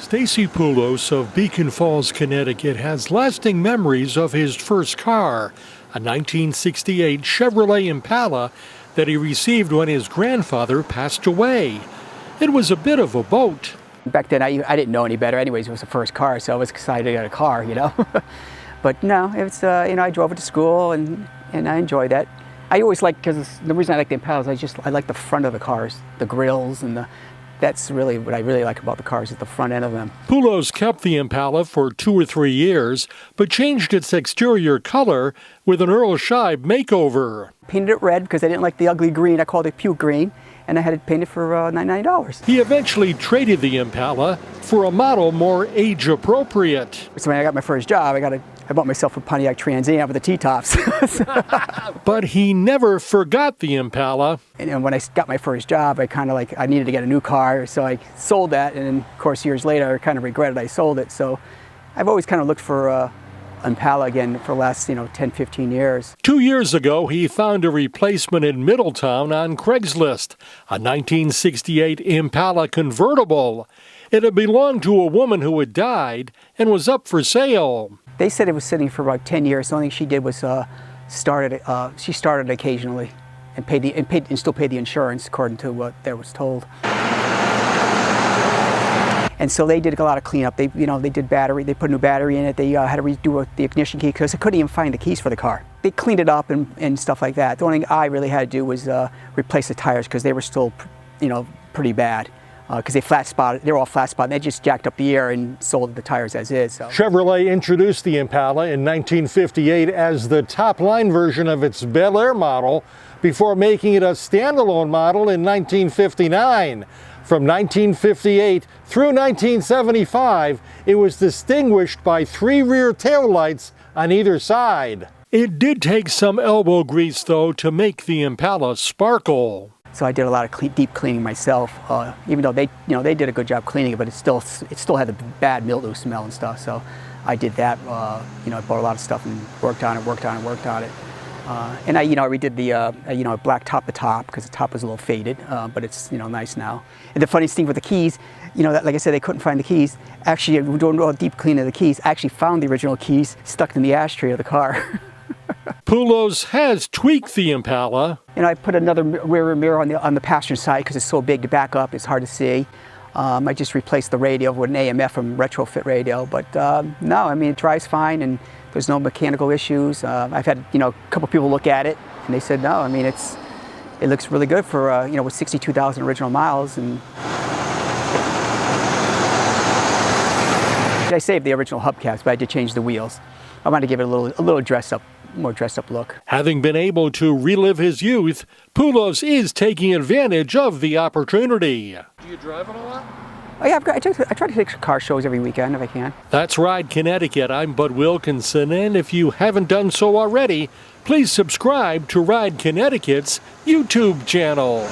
Stacy Poulos of Beacon Falls, Connecticut has lasting memories of his first car, a 1968 Chevrolet Impala that he received when his grandfather passed away. It was a bit of a boat. Back then, I didn't know any better. Anyways, it was the first car, so I was excited to get a car, But no, it's I drove it to school, and I enjoyed that. I always like, because the reason I like the Impalas, I like the front of the cars, the grills, and that's really what I really like about the cars, is the front end of them. Poulos kept the Impala for 2 or 3 years, but changed its exterior color with an Earl Scheib makeover. Painted it red because I didn't like the ugly green. I called it puke green, and I had it painted for $99. He eventually traded the Impala for a model more age-appropriate. So when I got my first job, I bought myself a Pontiac Trans Am with the T-tops. But he never forgot the Impala. And when I got my first job, I needed to get a new car, so I sold that. And then, of course, years later, I kind of regretted I sold it. So I've always kind of looked for Impala again for the last 10, 15 years. 2 years ago, he found a replacement in Middletown on Craigslist, a 1968 Impala convertible. It had belonged to a woman who had died and was up for sale. They said it was sitting for about 10 years. The only thing she did was she started occasionally and still paid the insurance according to what they was told. And so they did a lot of cleanup. They did battery. They put a new battery in it. They had to redo the ignition key because they couldn't even find the keys for the car. They cleaned it up and stuff like that. The only thing I really had to do was replace the tires because they were still, pretty bad. Because they were all flat spotted. They just jacked up the air and sold the tires as is. So. Chevrolet introduced the Impala in 1958 as the top-line version of its Bel Air model before making it a standalone model in 1959. From 1958 through 1975, it was distinguished by 3 rear taillights on either side. It did take some elbow grease, though, to make the Impala sparkle. So I did a lot of deep cleaning myself, even though they did a good job cleaning it, but it still had the bad mildew smell and stuff. So I did that. I bought a lot of stuff and worked on it. And I redid the black top the top because the top was a little faded, but it's nice now. And the funniest thing with the keys, like I said, they couldn't find the keys. Actually, doing a deep cleaning of the keys, I actually found the original keys stuck in the ashtray of the car. Poulos has tweaked the Impala. I put another rear mirror on the passenger side because it's so big to back up, it's hard to see. I just replaced the radio with an AM/FM retrofit radio, but no, it drives fine and there's no mechanical issues. I've had a couple people look at it and they said no. It looks really good for with 62,000 original miles. And I saved the original hubcaps, but I did change the wheels. I wanted to give it a little more dressed up look. Having been able to relive his youth, Poulos is taking advantage of the opportunity. Do you drive it a lot? Oh yeah, I try to take car shows every weekend if I can. That's Ride Connecticut. I'm Bud Wilkinson, and if you haven't done so already, please subscribe to Ride Connecticut's YouTube channel.